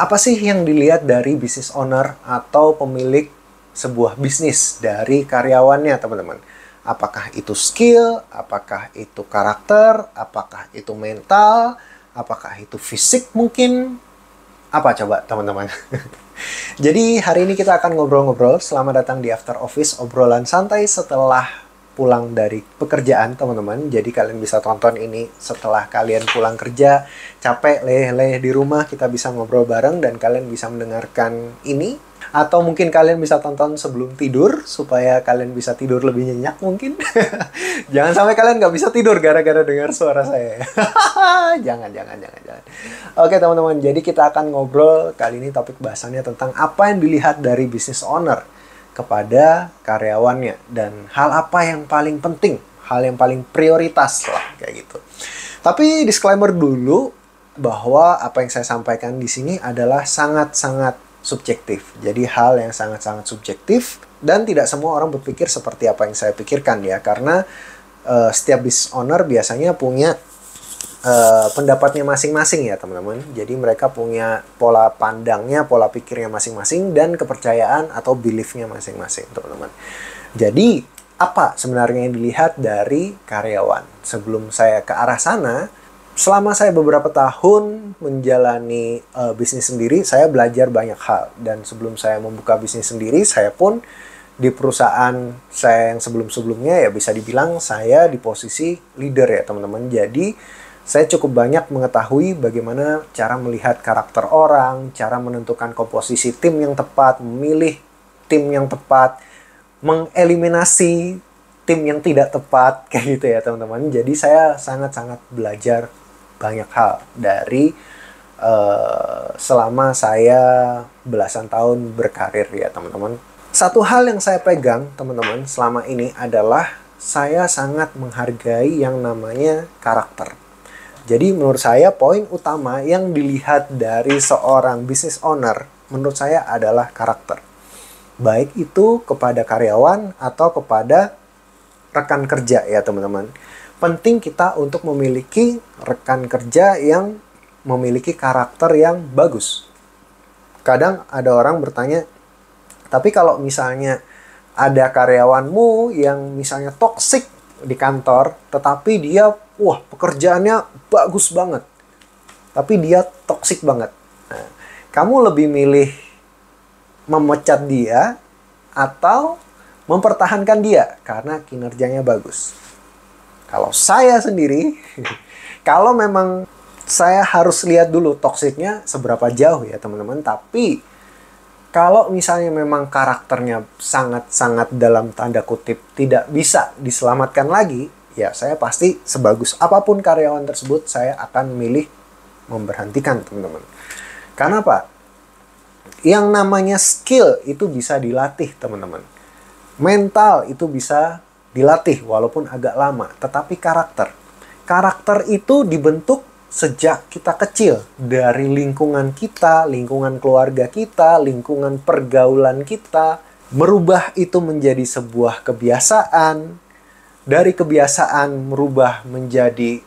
Apa sih yang dilihat dari business owner atau pemilik sebuah bisnis dari karyawannya, teman-teman? Apakah itu skill, apakah itu karakter, apakah itu mental, apakah itu fisik mungkin? Apa coba, teman-teman? Jadi hari ini kita akan ngobrol-ngobrol. Selamat datang di After Office, obrolan santai setelah pulang dari pekerjaan, teman-teman. Jadi kalian bisa tonton ini setelah kalian pulang kerja, capek, leleh di rumah, kita bisa ngobrol bareng dan kalian bisa mendengarkan ini. Atau mungkin kalian bisa tonton sebelum tidur, supaya kalian bisa tidur lebih nyenyak mungkin. Jangan sampai kalian nggak bisa tidur gara-gara dengar suara saya. Jangan. Oke teman-teman, jadi kita akan ngobrol kali ini, topik bahasannya tentang apa yang dilihat dari business owner kepada karyawannya dan hal apa yang paling penting, hal yang paling prioritas lah kayak gitu. Tapi disclaimer dulu bahwa apa yang saya sampaikan di sini adalah sangat-sangat subjektif. Jadi hal yang sangat-sangat subjektif dan tidak semua orang berpikir seperti apa yang saya pikirkan ya, karena setiap business owner biasanya punya pendapatnya masing-masing ya teman-teman. Jadi mereka punya pola pandangnya, pola pikirnya masing-masing dan kepercayaan atau beliefnya masing-masing teman-teman. Jadi apa sebenarnya yang dilihat dari karyawan? Sebelum saya ke arah sana, selama saya beberapa tahun menjalani bisnis sendiri, saya belajar banyak hal. Dan sebelum saya membuka bisnis sendiri, saya pun di perusahaan saya yang sebelum-sebelumnya ya bisa dibilang saya di posisi leader ya teman-teman. Jadi saya cukup banyak mengetahui bagaimana cara melihat karakter orang, cara menentukan komposisi tim yang tepat, memilih tim yang tepat, mengeliminasi tim yang tidak tepat, kayak gitu ya teman-teman. Jadi saya sangat-sangat belajar banyak hal dari selama saya belasan tahun berkarir ya teman-teman. Satu hal yang saya pegang teman-teman selama ini adalah saya sangat menghargai yang namanya karakter. Jadi menurut saya poin utama yang dilihat dari seorang business owner menurut saya adalah karakter. Baik itu kepada karyawan atau kepada rekan kerja ya teman-teman. Penting kita untuk memiliki rekan kerja yang memiliki karakter yang bagus. Kadang ada orang bertanya, tapi kalau misalnya ada karyawanmu yang misalnya toksik di kantor, tetapi dia, pekerjaannya bagus banget, tapi dia toksik banget. Nah, kamu lebih milih memecat dia atau mempertahankan dia karena kinerjanya bagus? Kalau saya sendiri, kalau memang saya harus lihat dulu toksiknya seberapa jauh ya teman-teman. Tapi kalau misalnya memang karakternya sangat-sangat dalam tanda kutip tidak bisa diselamatkan lagi, ya saya pasti sebagus apapun karyawan tersebut, saya akan milih memberhentikan teman-teman. Karena apa? Yang namanya skill itu bisa dilatih teman-teman. Mental itu bisa dilatih walaupun agak lama. Tetapi karakter itu dibentuk sejak kita kecil, dari lingkungan kita, lingkungan keluarga kita, lingkungan pergaulan kita. Merubah itu menjadi sebuah kebiasaan, dari kebiasaan merubah menjadi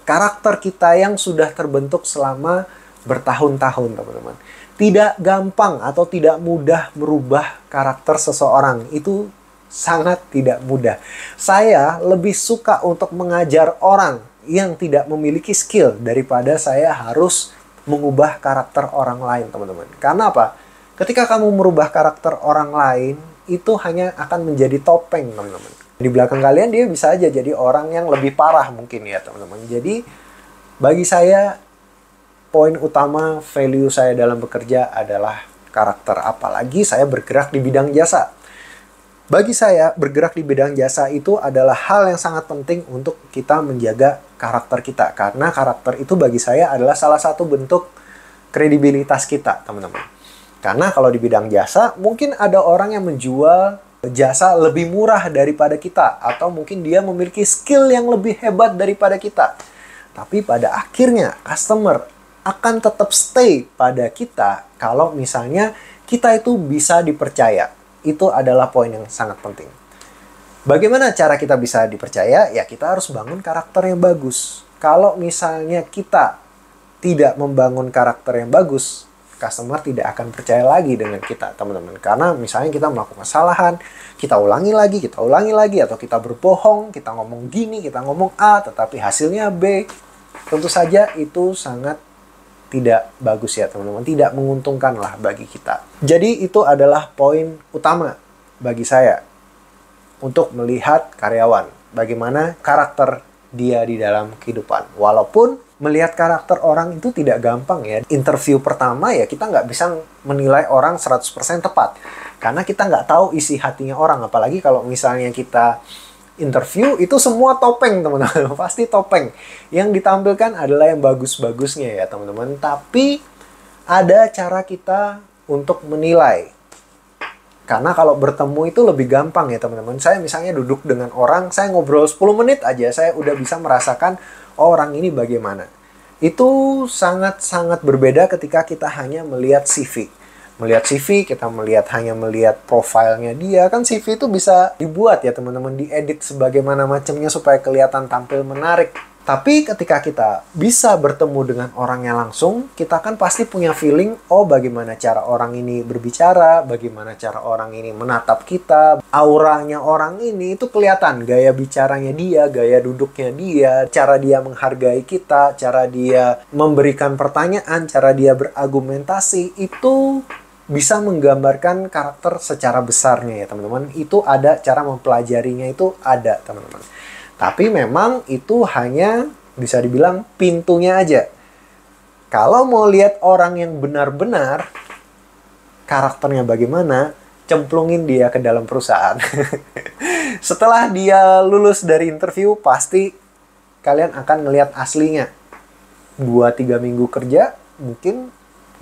karakter kita yang sudah terbentuk selama bertahun-tahun teman-teman. Tidak gampang atau tidak mudah merubah karakter seseorang, itu sangat tidak mudah. Saya lebih suka untuk mengajar orang yang tidak memiliki skill daripada saya harus mengubah karakter orang lain teman-teman. Karena apa? Ketika kamu merubah karakter orang lain, itu hanya akan menjadi topeng teman-teman. Di belakang kalian dia bisa aja jadi orang yang lebih parah mungkin ya teman-teman. Jadi bagi saya poin utama value saya dalam bekerja adalah karakter. Apalagi saya bergerak di bidang jasa. Bagi saya, bergerak di bidang jasa itu adalah hal yang sangat penting untuk kita menjaga karakter kita. Karena karakter itu bagi saya adalah salah satu bentuk kredibilitas kita, teman-teman. Karena kalau di bidang jasa, mungkin ada orang yang menjual jasa lebih murah daripada kita. Atau mungkin dia memiliki skill yang lebih hebat daripada kita. Tapi pada akhirnya, customer akan tetap stay pada kita kalau misalnya kita itu bisa dipercaya. Itu adalah poin yang sangat penting. Bagaimana cara kita bisa dipercaya? Ya kita harus bangun karakter yang bagus. Kalau misalnya kita tidak membangun karakter yang bagus, customer tidak akan percaya lagi dengan kita, teman-teman. Karena misalnya kita melakukan kesalahan, kita ulangi lagi, atau kita berbohong, kita ngomong gini, kita ngomong A, tetapi hasilnya B. Tentu saja itu sangat tidak bagus ya, teman-teman. Tidak menguntungkan lah bagi kita. Jadi itu adalah poin utama bagi saya untuk melihat karyawan. Bagaimana karakter dia di dalam kehidupan. Walaupun melihat karakter orang itu tidak gampang ya. Interview pertama ya kita nggak bisa menilai orang 100% tepat. Karena kita nggak tahu isi hatinya orang. Apalagi kalau misalnya kita interview itu semua topeng, teman-teman. Pasti topeng. Yang ditampilkan adalah yang bagus-bagusnya ya, teman-teman. Tapi ada cara kita untuk menilai. Karena kalau bertemu itu lebih gampang ya, teman-teman. Saya misalnya duduk dengan orang, saya ngobrol 10 menit aja, saya udah bisa merasakan orang ini bagaimana. Itu sangat-sangat berbeda ketika kita hanya melihat CV. Melihat CV, kita hanya melihat profilnya dia. Kan CV itu bisa dibuat ya, teman-teman. Diedit sebagaimana macamnya supaya kelihatan tampil menarik. Tapi ketika kita bisa bertemu dengan orangnya langsung, kita kan pasti punya feeling, oh bagaimana cara orang ini berbicara, bagaimana cara orang ini menatap kita, auranya orang ini itu kelihatan, gaya bicaranya dia, gaya duduknya dia, cara dia menghargai kita, cara dia memberikan pertanyaan, cara dia berargumentasi, itu bisa menggambarkan karakter secara besarnya ya, teman-teman. Itu ada cara mempelajarinya, itu ada, teman-teman. Tapi memang itu hanya bisa dibilang pintunya aja. Kalau mau lihat orang yang benar-benar karakternya bagaimana, cemplungin dia ke dalam perusahaan. Setelah dia lulus dari interview, pasti kalian akan ngelihat aslinya. 2-3 minggu kerja, mungkin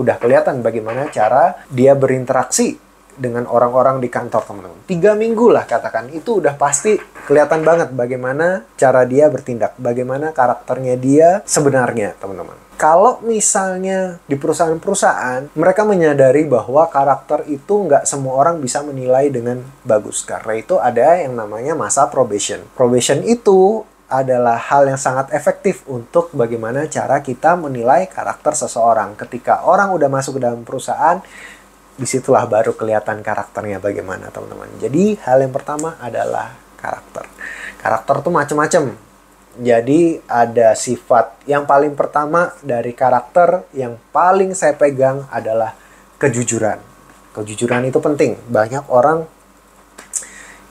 udah kelihatan bagaimana cara dia berinteraksi dengan orang-orang di kantor, teman-teman. 3 minggu lah katakan, itu udah pasti kelihatan banget bagaimana cara dia bertindak, bagaimana karakternya dia sebenarnya, teman-teman. Kalau misalnya di perusahaan-perusahaan, mereka menyadari bahwa karakter itu nggak semua orang bisa menilai dengan bagus. Karena itu ada yang namanya masa probation. Probation itu adalah hal yang sangat efektif untuk bagaimana cara kita menilai karakter seseorang. Ketika orang udah masuk ke dalam perusahaan, disitulah baru kelihatan karakternya bagaimana, teman-teman. Jadi hal yang pertama adalah karakter. Karakter tuh macam-macam. Jadi ada sifat yang paling pertama dari karakter yang paling saya pegang adalah kejujuran. Kejujuran itu penting. Banyak orang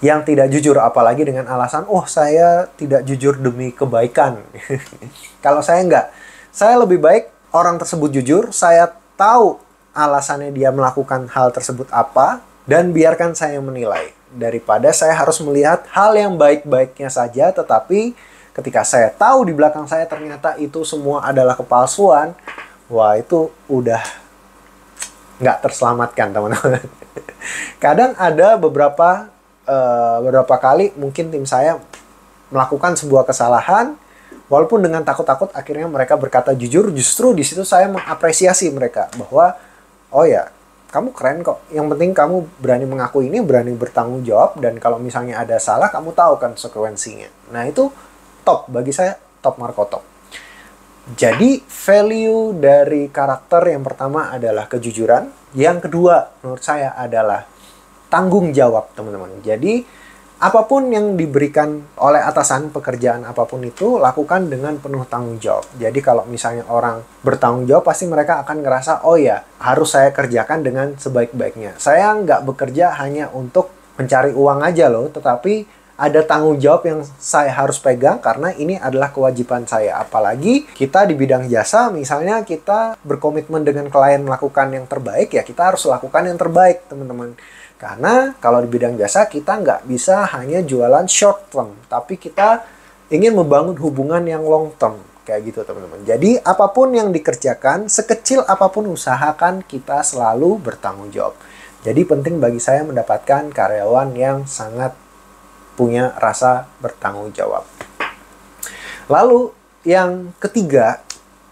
yang tidak jujur, apalagi dengan alasan, oh saya tidak jujur demi kebaikan. Kalau saya enggak. Saya lebih baik orang tersebut jujur, saya tahu alasannya dia melakukan hal tersebut apa, dan biarkan saya menilai. Daripada saya harus melihat hal yang baik-baiknya saja, tetapi ketika saya tahu di belakang saya ternyata itu semua adalah kepalsuan, wah itu udah nggak terselamatkan, teman-teman. Kadang ada beberapa kali mungkin tim saya melakukan sebuah kesalahan, walaupun dengan takut-takut akhirnya mereka berkata jujur. Justru di situ saya mengapresiasi mereka bahwa oh ya, kamu keren kok. Yang penting kamu berani mengaku ini, berani bertanggung jawab, dan kalau misalnya ada salah, kamu tahu kan konsekuensinya. Nah itu top, bagi saya top marko top. Jadi value dari karakter yang pertama adalah kejujuran. Yang kedua menurut saya adalah tanggung jawab, teman-teman. Jadi apapun yang diberikan oleh atasan, pekerjaan apapun itu, lakukan dengan penuh tanggung jawab. Jadi kalau misalnya orang bertanggung jawab, pasti mereka akan ngerasa, oh ya, harus saya kerjakan dengan sebaik-baiknya. Saya nggak bekerja hanya untuk mencari uang aja loh, tetapi ada tanggung jawab yang saya harus pegang karena ini adalah kewajiban saya. Apalagi kita di bidang jasa, misalnya kita berkomitmen dengan klien melakukan yang terbaik, ya kita harus lakukan yang terbaik, teman-teman. Karena kalau di bidang jasa kita nggak bisa hanya jualan short term, tapi kita ingin membangun hubungan yang long term. Kayak gitu, teman-teman. Jadi apapun yang dikerjakan, sekecil apapun usahakan kita selalu bertanggung jawab. Jadi penting bagi saya mendapatkan karyawan yang sangat punya rasa bertanggung jawab. Lalu yang ketiga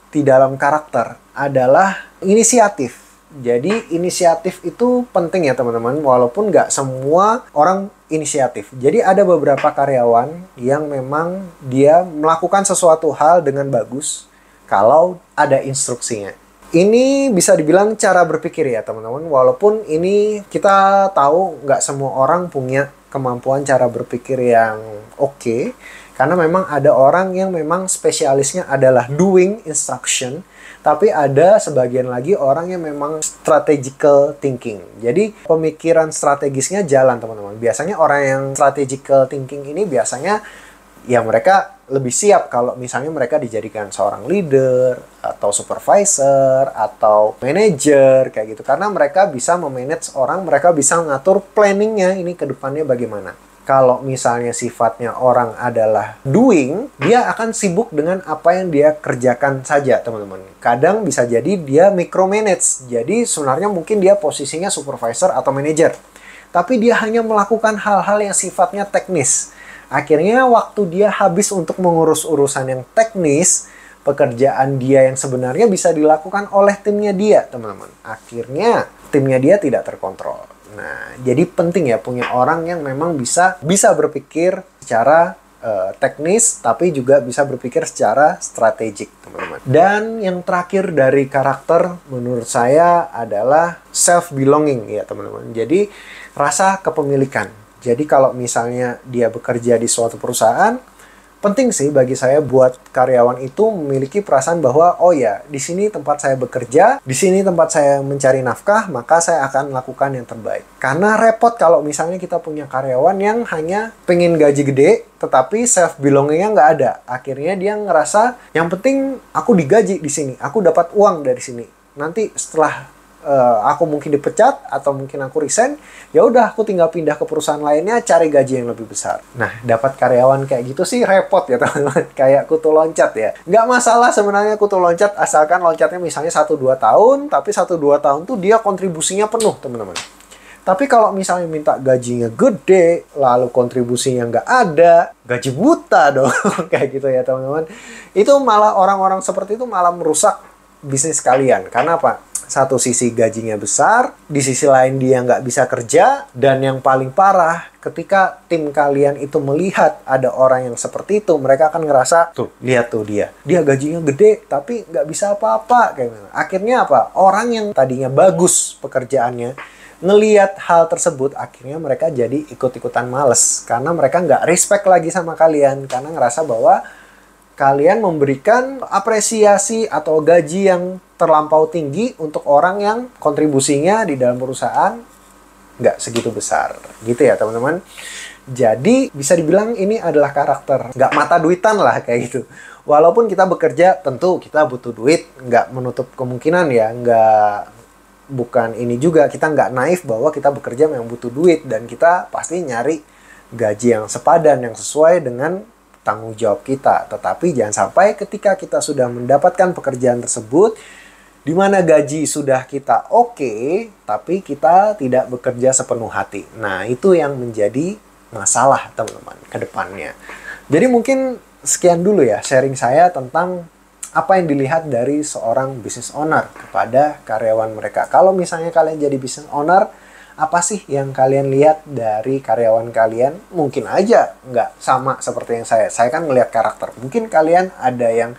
di dalam karakter adalah inisiatif. Jadi inisiatif itu penting ya, teman-teman, walaupun nggak semua orang inisiatif. Jadi ada beberapa karyawan yang memang dia melakukan sesuatu hal dengan bagus kalau ada instruksinya. Ini bisa dibilang cara berpikir ya teman-teman. Walaupun ini kita tahu nggak semua orang punya kemampuan cara berpikir yang oke. Karena memang ada orang yang memang spesialisnya adalah doing instruction. Tapi ada sebagian lagi orang yang memang strategical thinking. Jadi pemikiran strategisnya jalan teman-teman. Biasanya orang yang strategical thinking ini biasanya ya mereka lebih siap kalau misalnya mereka dijadikan seorang leader atau supervisor atau manager kayak gitu, karena mereka bisa memanage orang, mereka bisa mengatur planningnya ini ke depannya bagaimana. Kalau misalnya sifatnya orang adalah doing, dia akan sibuk dengan apa yang dia kerjakan saja teman-teman. Kadang bisa jadi dia micromanage, jadi sebenarnya mungkin dia posisinya supervisor atau manager, tapi dia hanya melakukan hal-hal yang sifatnya teknis. Akhirnya waktu dia habis untuk mengurus urusan yang teknis, pekerjaan dia yang sebenarnya bisa dilakukan oleh timnya dia, teman-teman. Akhirnya timnya dia tidak terkontrol. Nah, jadi penting ya punya orang yang memang bisa berpikir secara teknis, tapi juga bisa berpikir secara strategik, teman-teman. Dan yang terakhir dari karakter menurut saya adalah self-belonging ya, teman-teman. Jadi rasa kepemilikan. Jadi kalau misalnya dia bekerja di suatu perusahaan, penting sih bagi saya buat karyawan itu memiliki perasaan bahwa oh ya, di sini tempat saya bekerja, di sini tempat saya mencari nafkah, maka saya akan lakukan yang terbaik. Karena repot kalau misalnya kita punya karyawan yang hanya pengen gaji gede, tetapi self belongingnya nggak ada. Akhirnya dia ngerasa yang penting aku digaji di sini, aku dapat uang dari sini. Nanti setelah aku mungkin dipecat atau mungkin aku resign, ya udah aku tinggal pindah ke perusahaan lainnya cari gaji yang lebih besar. Nah, dapat karyawan kayak gitu sih repot ya teman-teman. Kayak kutu loncat ya. Nggak masalah sebenarnya kutu loncat asalkan loncatnya misalnya 1-2 tahun, tapi 1-2 tahun tuh dia kontribusinya penuh teman-teman. Tapi kalau misalnya minta gajinya gede, lalu kontribusinya nggak ada, gaji buta dong, kayak gitu ya teman-teman. Itu malah orang-orang seperti itu malah merusak bisnis kalian. Karena apa? Satu sisi gajinya besar, di sisi lain dia nggak bisa kerja, dan yang paling parah, ketika tim kalian itu melihat ada orang yang seperti itu, mereka akan ngerasa, tuh, lihat tuh dia gajinya gede, tapi nggak bisa apa-apa. Akhirnya apa? Orang yang tadinya bagus pekerjaannya, ngelihat hal tersebut, akhirnya mereka jadi ikut-ikutan males. Karena mereka nggak respect lagi sama kalian, karena ngerasa bahwa kalian memberikan apresiasi atau gaji yang terlampau tinggi untuk orang yang kontribusinya di dalam perusahaan nggak segitu besar. Gitu ya teman-teman. Jadi bisa dibilang ini adalah karakter nggak mata duitan lah kayak gitu. Walaupun kita bekerja tentu kita butuh duit, nggak menutup kemungkinan ya, bukan ini juga, kita nggak naif bahwa kita bekerja memang butuh duit dan kita pasti nyari gaji yang sepadan, yang sesuai dengan tanggung jawab kita. Tetapi jangan sampai ketika kita sudah mendapatkan pekerjaan tersebut, di mana gaji sudah kita oke, tapi kita tidak bekerja sepenuh hati. Nah, itu yang menjadi masalah teman-teman ke depannya. Jadi mungkin sekian dulu ya sharing saya tentang apa yang dilihat dari seorang business owner kepada karyawan mereka. Kalau misalnya kalian jadi business owner, apa sih yang kalian lihat dari karyawan kalian? Mungkin aja nggak sama seperti yang saya. Saya kan ngelihat karakter. Mungkin kalian ada yang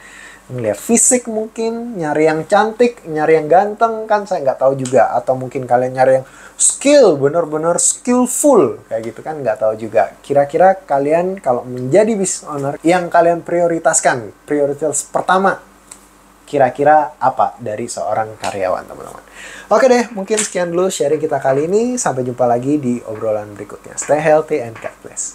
ngelihat fisik, mungkin nyari yang cantik, nyari yang ganteng, kan saya nggak tahu juga. Atau mungkin kalian nyari yang skill, bener-bener skillful, kayak gitu kan nggak tahu juga. Kira-kira kalian kalau menjadi business owner, yang kalian prioritaskan, prioritas pertama, kira-kira apa dari seorang karyawan, teman-teman? Oke deh, mungkin sekian dulu sharing kita kali ini. Sampai jumpa lagi di obrolan berikutnya. Stay healthy and God bless.